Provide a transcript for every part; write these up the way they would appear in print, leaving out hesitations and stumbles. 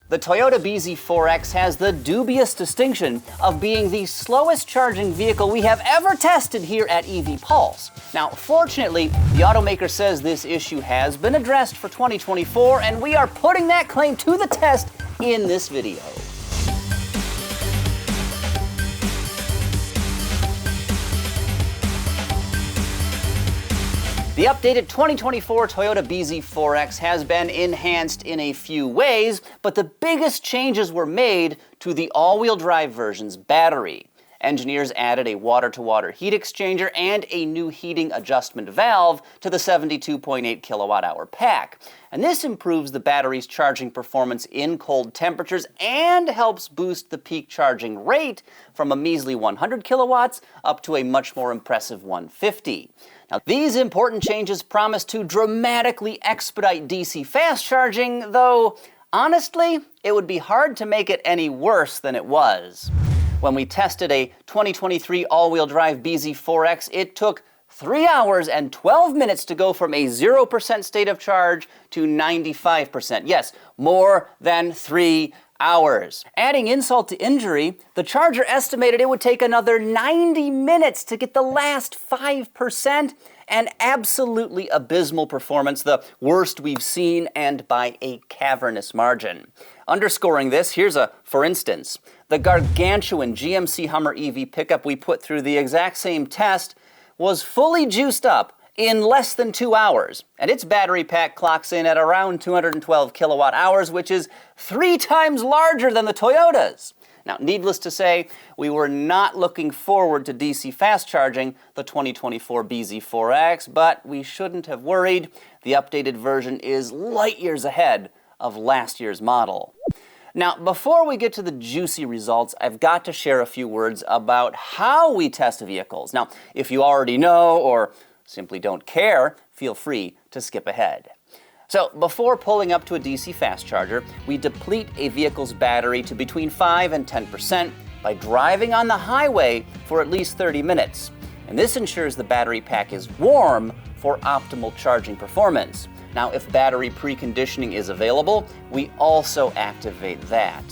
The Toyota bZ4X has the dubious distinction of being the slowest charging vehicle we have ever tested here at EV Pulse. Now, fortunately, the automaker says this issue has been addressed for 2024, and we are putting that claim to the test in this video. The updated 2024 Toyota bZ4X has been enhanced in a few ways, but the biggest changes were made to the all-wheel drive version's battery. Engineers added a water-to-water heat exchanger and a new heating adjustment valve to the 72.8 kilowatt-hour pack. And this improves the battery's charging performance in cold temperatures and helps boost the peak charging rate from a measly 100 kilowatts up to a much more impressive 150. Now, these important changes promise to dramatically expedite DC fast charging, though, honestly, it would be hard to make it any worse than it was. When we tested a 2023 all-wheel drive bZ4X, it took 3 hours and 12 minutes to go from a 0% state of charge to 95%. Yes, more than 3 hours. Adding insult to injury, the charger estimated it would take another 90 minutes to get the last 5%, and absolutely abysmal performance, the worst we've seen, and by a cavernous margin. Underscoring this, here's a for instance. The gargantuan GMC Hummer EV pickup we put through the exact same test was fully juiced up in less than 2 hours, and its battery pack clocks in at around 212 kilowatt hours, which is 3 times larger than the Toyota's. Now, needless to say, we were not looking forward to DC fast charging the 2024 bZ4X, but we shouldn't have worried. The updated version is light years ahead of last year's model. Now, before we get to the juicy results, I've got to share a few words about how we test vehicles. Now, if you already know or simply don't care, feel free to skip ahead. So, before pulling up to a DC fast charger, we deplete a vehicle's battery to between 5 and 10% by driving on the highway for at least 30 minutes. And this ensures the battery pack is warm for optimal charging performance. Now, if battery preconditioning is available, we also activate that.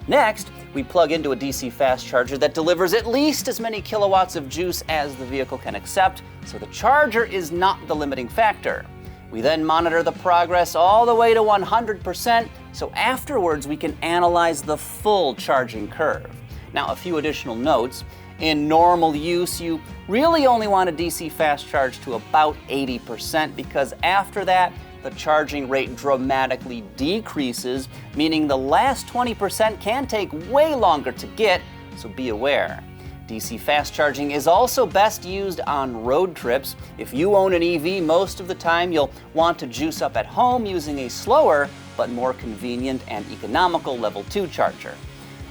Next, we plug into a DC fast charger that delivers at least as many kilowatts of juice as the vehicle can accept, so the charger is not the limiting factor. We then monitor the progress all the way to 100%, so afterwards we can analyze the full charging curve. Now, a few additional notes. In normal use, you really only want a DC fast charge to about 80%, because after that, the charging rate dramatically decreases, meaning the last 20% can take way longer to get, so be aware. DC fast charging is also best used on road trips. If you own an EV, most of the time you'll want to juice up at home using a slower but more convenient and economical level 2 charger.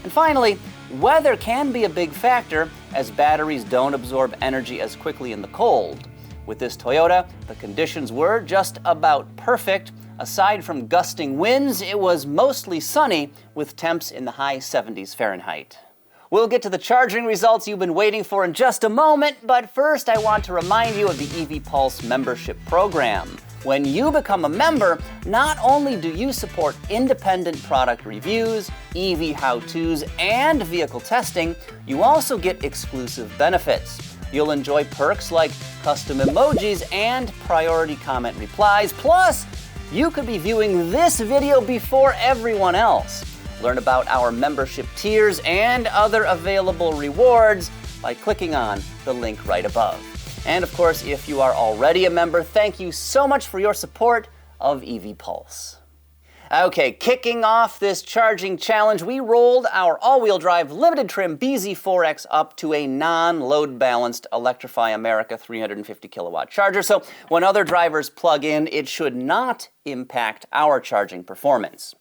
And finally, weather can be a big factor, as batteries don't absorb energy as quickly in the cold. With this Toyota, the conditions were just about perfect. Aside from gusting winds, it was mostly sunny with temps in the high 70s Fahrenheit. We'll get to the charging results you've been waiting for in just a moment, but first I want to remind you of the EV Pulse membership program. When you become a member, not only do you support independent product reviews, EV how-tos, and vehicle testing, you also get exclusive benefits. You'll enjoy perks like custom emojis and priority comment replies, plus you could be viewing this video before everyone else. Learn about our membership tiers and other available rewards by clicking on the link right above. And of course, if you are already a member, thank you so much for your support of EV Pulse. Okay, kicking off this charging challenge, we rolled our all-wheel drive limited trim bZ4X up to a non-load balanced Electrify America 350 kilowatt charger, so when other drivers plug in, it should not impact our charging performance.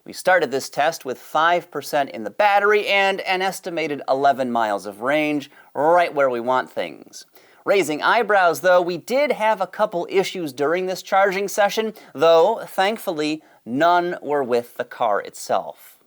We started this test with 5% in the battery and an estimated 11 miles of range, right where we want things. Raising eyebrows, though, we did have a couple issues during this charging session, though, thankfully, none were with the car itself.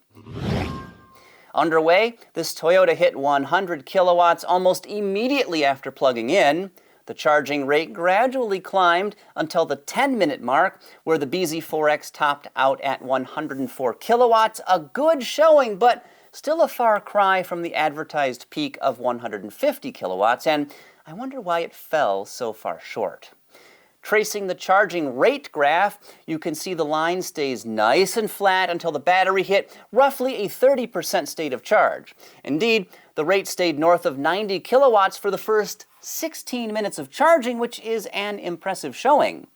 Underway, this Toyota hit 100 kilowatts almost immediately after plugging in. The charging rate gradually climbed until the 10-minute mark, where the bZ4X topped out at 104 kilowatts, a good showing, but still a far cry from the advertised peak of 150 kilowatts, and I wonder why it fell so far short. Tracing the charging rate graph, you can see the line stays nice and flat until the battery hit roughly a 30% state of charge. Indeed, the rate stayed north of 90 kilowatts for the first 16 minutes of charging, which is an impressive showing.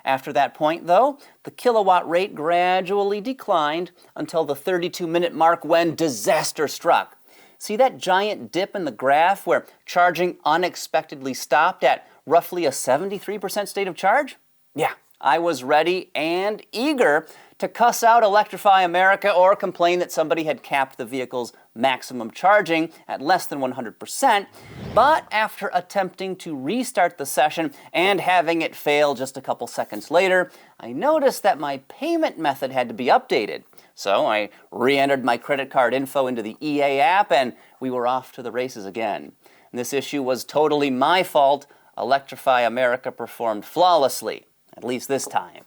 After that point, though, the kilowatt rate gradually declined until the 32-minute mark when disaster struck. See that giant dip in the graph where charging unexpectedly stopped at roughly a 73% state of charge? Yeah, I was ready and eager to cuss out Electrify America or complain that somebody had capped the vehicle's maximum charging at less than 100%, but after attempting to restart the session and having it fail just a couple seconds later, I noticed that my payment method had to be updated. So I re-entered my credit card info into the EA app and we were off to the races again. And this issue was totally my fault. Electrify America performed flawlessly, at least this time.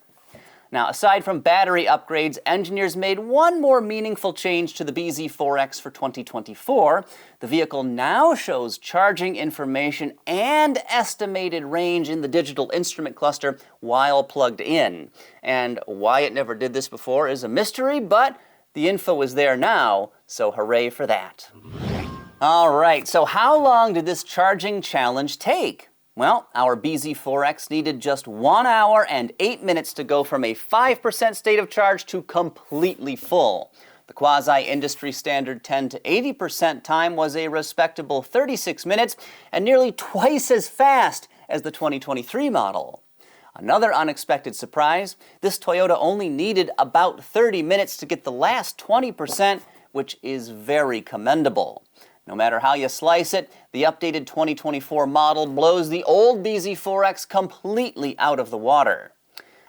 Now, aside from battery upgrades, engineers made one more meaningful change to the bZ4X for 2024. The vehicle now shows charging information and estimated range in the digital instrument cluster while plugged in. And why it never did this before is a mystery, but the info is there now, so hooray for that. All right, so how long did this charging challenge take? Well, our bZ4X needed just 1 hour and 8 minutes to go from a 5% state of charge to completely full. The quasi-industry standard 10 to 80% time was a respectable 36 minutes and nearly twice as fast as the 2023 model. Another unexpected surprise, this Toyota only needed about 30 minutes to get the last 20%, which is very commendable. No matter how you slice it, the updated 2024 model blows the old bZ4X completely out of the water.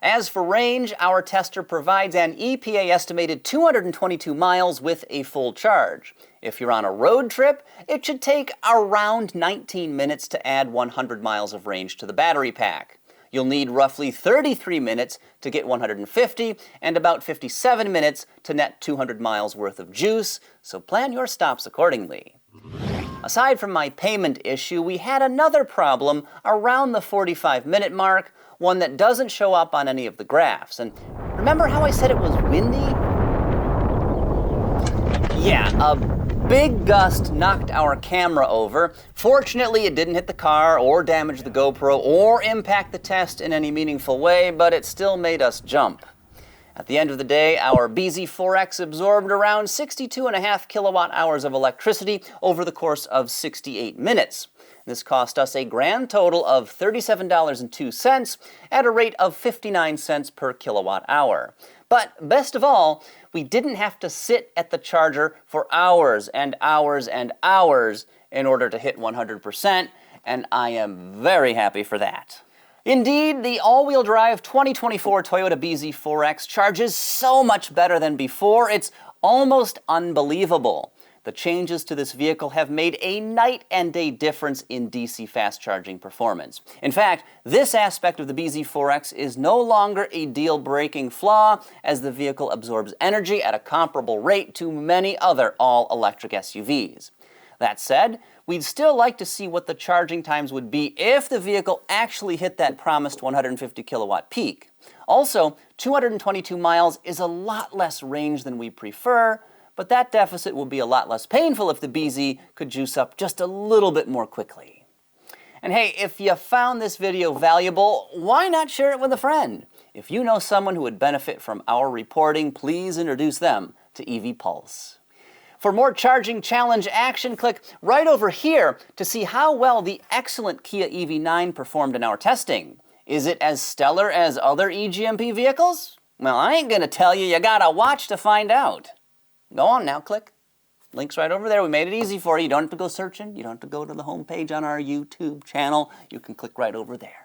As for range, our tester provides an EPA-estimated 222 miles with a full charge. If you're on a road trip, it should take around 19 minutes to add 100 miles of range to the battery pack. You'll need roughly 33 minutes to get 150 and about 57 minutes to net 200 miles worth of juice, so plan your stops accordingly. Aside from my payment issue, we had another problem around the 45-minute mark, one that doesn't show up on any of the graphs. And remember how I said it was windy? Yeah, a big gust knocked our camera over. Fortunately, it didn't hit the car or damage the GoPro or impact the test in any meaningful way, but it still made us jump. At the end of the day, our bZ4X absorbed around 62.5 kilowatt hours of electricity over the course of 68 minutes. This cost us a grand total of $37.02 at a rate of 59 cents per kilowatt hour. But best of all, we didn't have to sit at the charger for hours and hours and hours in order to hit 100%, and I am very happy for that. Indeed, the all-wheel drive 2024 Toyota bZ4X charges so much better than before, it's almost unbelievable. The changes to this vehicle have made a night and day difference in DC fast charging performance. In fact, this aspect of the bZ4X is no longer a deal-breaking flaw, as the vehicle absorbs energy at a comparable rate to many other all-electric SUVs. That said, we'd still like to see what the charging times would be if the vehicle actually hit that promised 150 kilowatt peak. Also, 222 miles is a lot less range than we prefer, but that deficit will be a lot less painful if the BZ could juice up just a little bit more quickly. And hey, if you found this video valuable, why not share it with a friend? If you know someone who would benefit from our reporting, please introduce them to EV Pulse. For more charging challenge action, click right over here to see how well the excellent Kia EV9 performed in our testing. Is it as stellar as other eGMP vehicles? Well, I ain't gonna tell you, you gotta watch to find out. Go on now, click. Link's right over there. We made it easy for you. You don't have to go searching. You don't have to go to the home page on our YouTube channel. You can click right over there.